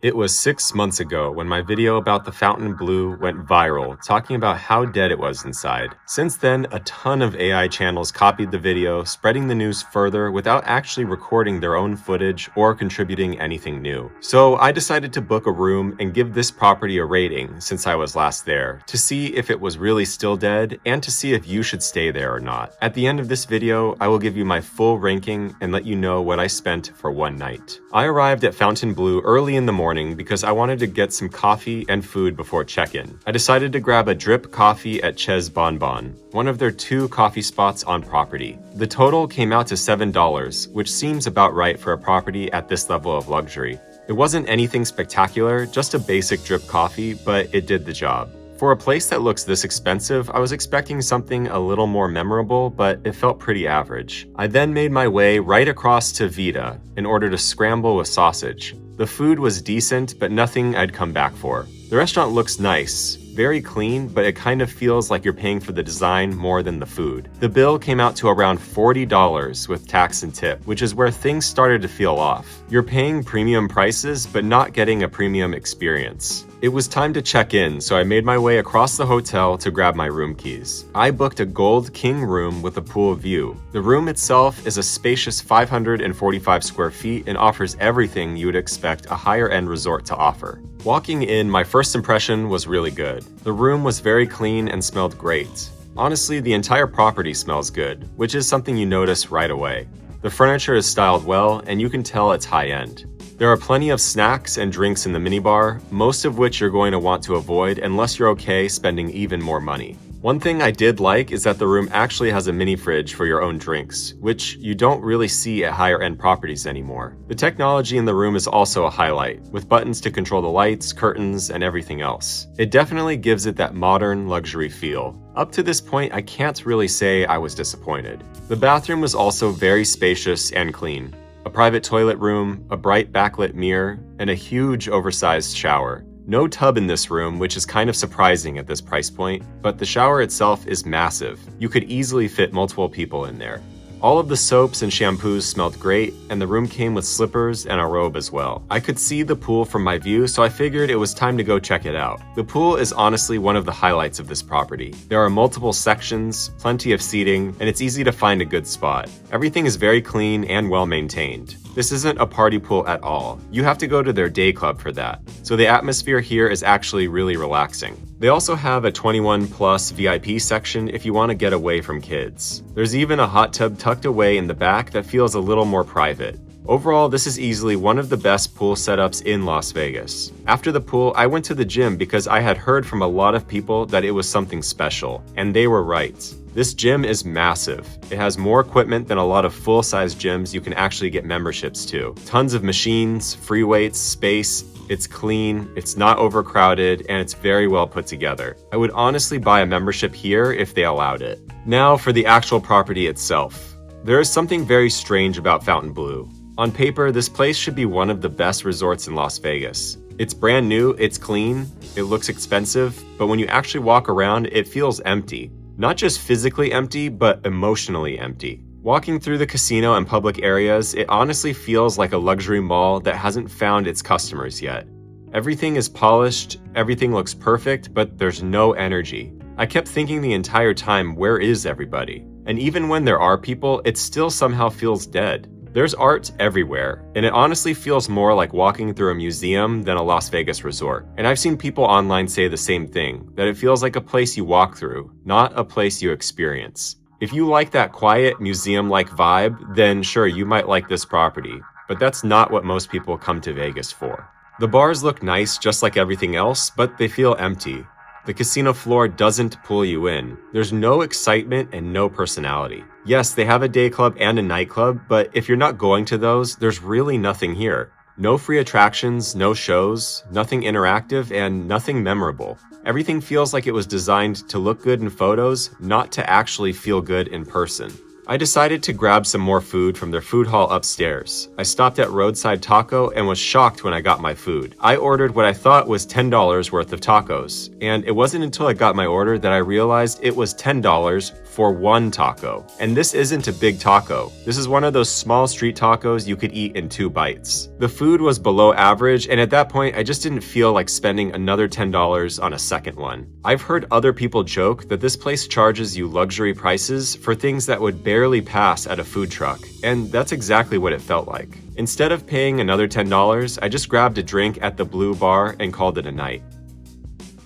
It was 6 months ago when my video about the Fontainebleau went viral, talking about how dead it was inside. Since then, a ton of AI channels copied the video, spreading the news further without actually recording their own footage or contributing anything new. So I decided to book a room and give this property a rating since I was last there, to see if it was really still dead and to see if you should stay there or not. At the end of this video, I will give you my full ranking and let you know what I spent for one night. I arrived at Fontainebleau early in the morning because I wanted to get some coffee and food before check-in. I decided to grab a drip coffee at Chez Bonbon, one of their 2 coffee spots on property. The total came out to $7, which seems about right for a property at this level of luxury. It wasn't anything spectacular, just a basic drip coffee, but it did the job. For a place that looks this expensive, I was expecting something a little more memorable, but it felt pretty average. I then made my way right across to Vita in order to scramble with sausage. The food was decent, but nothing I'd come back for. The restaurant looks nice, very clean, but it kind of feels like you're paying for the design more than the food. The bill came out to around $40 with tax and tip, which is where things started to feel off. You're paying premium prices, but not getting a premium experience. It was time to check in, so I made my way across the hotel to grab my room keys. I booked a gold king room with a pool view. The room itself is a spacious 545 square feet and offers everything you would expect a higher-end resort to offer. Walking in, my first impression was really good. The room was very clean and smelled great. Honestly, the entire property smells good, which is something you notice right away. The furniture is styled well, and you can tell it's high-end. There are plenty of snacks and drinks in the minibar, most of which you're going to want to avoid unless you're okay spending even more money. One thing I did like is that the room actually has a mini fridge for your own drinks, which you don't really see at higher-end properties anymore. The technology in the room is also a highlight, with buttons to control the lights, curtains, and everything else. It definitely gives it that modern luxury feel. Up to this point, I can't really say I was disappointed. The bathroom was also very spacious and clean. A private toilet room, a bright backlit mirror, and a huge oversized shower. No tub in this room, which is kind of surprising at this price point, but the shower itself is massive. You could easily fit multiple people in there. All of the soaps and shampoos smelled great, and the room came with slippers and a robe as well. I could see the pool from my view, so I figured it was time to go check it out. The pool is honestly one of the highlights of this property. There are multiple sections, plenty of seating, and it's easy to find a good spot. Everything is very clean and well maintained. This isn't a party pool at all. You have to go to their day club for that. So the atmosphere here is actually really relaxing. They also have a 21+ VIP section if you want to get away from kids. There's even a hot tub tucked away in the back that feels a little more private. Overall, this is easily one of the best pool setups in Las Vegas. After the pool, I went to the gym because I had heard from a lot of people that it was something special, and they were right. This gym is massive. It has more equipment than a lot of full-size gyms you can actually get memberships to. Tons of machines, free weights, space. It's clean, it's not overcrowded, and it's very well put together. I would honestly buy a membership here if they allowed it. Now for the actual property itself. There is something very strange about Fontainebleau. On paper, this place should be one of the best resorts in Las Vegas. It's brand new, it's clean, it looks expensive, but when you actually walk around, it feels empty. Not just physically empty, but emotionally empty. Walking through the casino and public areas, it honestly feels like a luxury mall that hasn't found its customers yet. Everything is polished, everything looks perfect, but there's no energy. I kept thinking the entire time, where is everybody? And even when there are people, it still somehow feels dead. There's art everywhere, and it honestly feels more like walking through a museum than a Las Vegas resort. And I've seen people online say the same thing, that it feels like a place you walk through, not a place you experience. If you like that quiet, museum-like vibe, then sure, you might like this property, but that's not what most people come to Vegas for. The bars look nice just like everything else, but they feel empty. The casino floor doesn't pull you in. There's no excitement and no personality. Yes, they have a day club and a nightclub, but if you're not going to those, there's really nothing here. No free attractions, no shows, nothing interactive, and nothing memorable. Everything feels like it was designed to look good in photos, not to actually feel good in person. I decided to grab some more food from their food hall upstairs. I stopped at Roadside Taco and was shocked when I got my food. I ordered what I thought was $10 worth of tacos, and it wasn't until I got my order that I realized it was $10 for one taco. And this isn't a big taco. This is one of those small street tacos you could eat in 2 bites. The food was below average, and at that point, I just didn't feel like spending another $10 on a second one. I've heard other people joke that this place charges you luxury prices for things that would barely pass at a food truck, and that's exactly what it felt like. Instead of paying another $10, I just grabbed a drink at the Blue Bar and called it a night.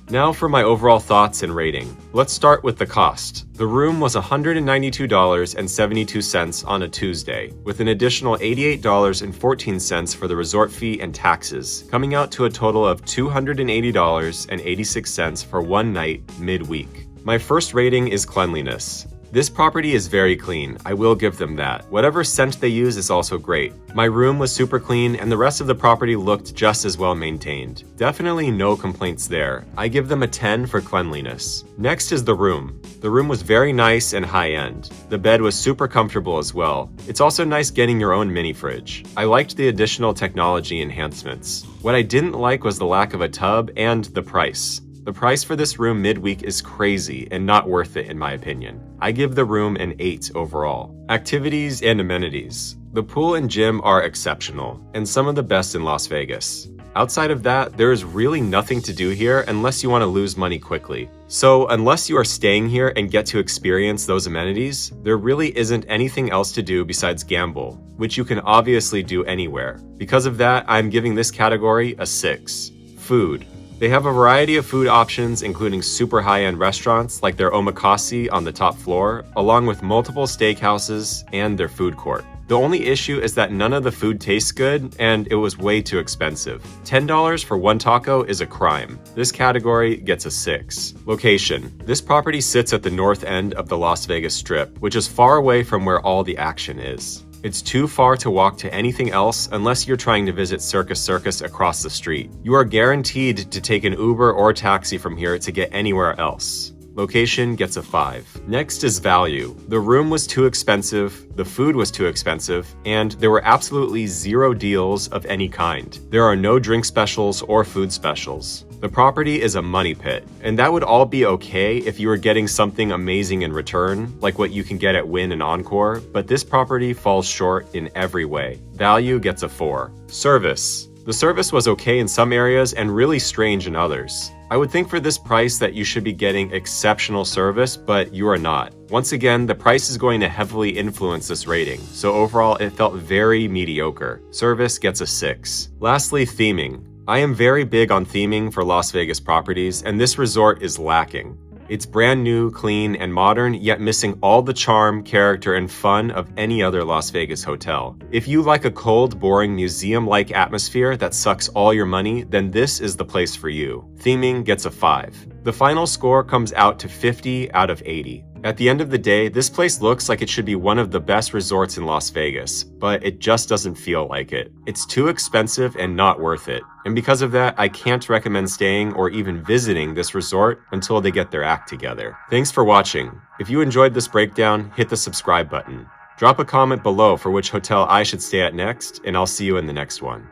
Now for my overall thoughts and rating. Let's start with the cost. The room was $192.72 on a Tuesday, with an additional $88.14 for the resort fee and taxes, coming out to a total of $280.86 for one night midweek. My first rating is cleanliness. This property is very clean, I will give them that. Whatever scent they use is also great. My room was super clean and the rest of the property looked just as well maintained. Definitely no complaints there. I give them a 10 for cleanliness. Next is the room. The room was very nice and high-end. The bed was super comfortable as well. It's also nice getting your own mini fridge. I liked the additional technology enhancements. What I didn't like was the lack of a tub and the price. The price for this room midweek is crazy and not worth it in my opinion. I give the room an 8 overall. Activities and amenities. The pool and gym are exceptional, and some of the best in Las Vegas. Outside of that, there is really nothing to do here unless you want to lose money quickly. So unless you are staying here and get to experience those amenities, there really isn't anything else to do besides gamble, which you can obviously do anywhere. Because of that, I'm giving this category a 6. Food. They have a variety of food options, including super high-end restaurants like their omakase on the top floor, along with multiple steakhouses and their food court. The only issue is that none of the food tastes good, and it was way too expensive. $10 for one taco is a crime. This category gets a 6. Location. This property sits at the north end of the Las Vegas Strip, which is far away from where all the action is. It's too far to walk to anything else unless you're trying to visit Circus across the street. You are guaranteed to take an Uber or taxi from here to get anywhere else. Location gets a 5. Next is value. The room was too expensive, the food was too expensive, and there were absolutely 0 deals of any kind. There are no drink specials or food specials. The property is a money pit, and that would all be okay if you were getting something amazing in return, like what you can get at Wynn and Encore, but this property falls short in every way. Value gets a 4. Service. The service was okay in some areas and really strange in others. I would think for this price that you should be getting exceptional service, but you are not. Once again, the price is going to heavily influence this rating, so overall it felt very mediocre. Service gets a 6. Lastly, theming. I am very big on theming for Las Vegas properties, and this resort is lacking. It's brand new, clean, and modern, yet missing all the charm, character, and fun of any other Las Vegas hotel. If you like a cold, boring, museum-like atmosphere that sucks all your money, then this is the place for you. Theming gets a 5. The final score comes out to 50 out of 80. At the end of the day, this place looks like it should be one of the best resorts in Las Vegas, but it just doesn't feel like it. It's too expensive and not worth it. And because of that, I can't recommend staying or even visiting this resort until they get their act together. Thanks for watching. If you enjoyed this breakdown, hit the subscribe button. Drop a comment below for which hotel I should stay at next, and I'll see you in the next one.